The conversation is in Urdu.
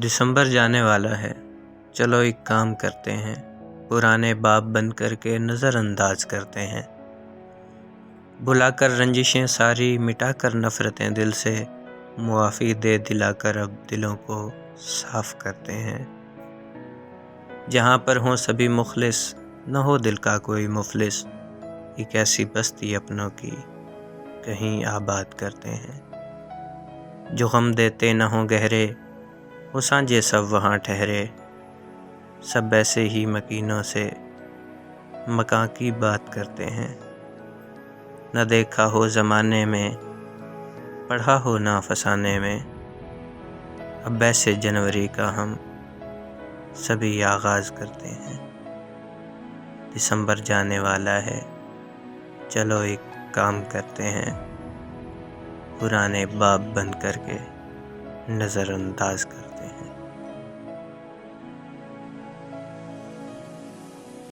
دسمبر جانے والا ہے، چلو ایک کام کرتے ہیں، پرانے باب بند کر کے نظر انداز کرتے ہیں، بھلا کر رنجشیں ساری، مٹا کر نفرتیں دل سے، معافی دے دلا کر اب دلوں کو صاف کرتے ہیں۔ جہاں پر ہوں سبھی مخلص، نہ ہو دل کا کوئی مفلس، ایک ایسی بستی اپنوں کی کہیں آباد کرتے ہیں۔ جو غم دیتے نہ ہوں گہرے، وہ سانجے سب وہاں ٹھہرے، سب ایسے ہی مکینوں سے مکاں کی بات کرتے ہیں۔ نہ دیکھا ہو زمانے میں، پڑھا ہو نہ فسانے میں، اب ایسے جنوری کا ہم سبھی آغاز کرتے ہیں۔ دسمبر جانے والا ہے، چلو ایک کام کرتے ہیں، پرانے باب بند کر کے نظر انداز کرتے ہیں۔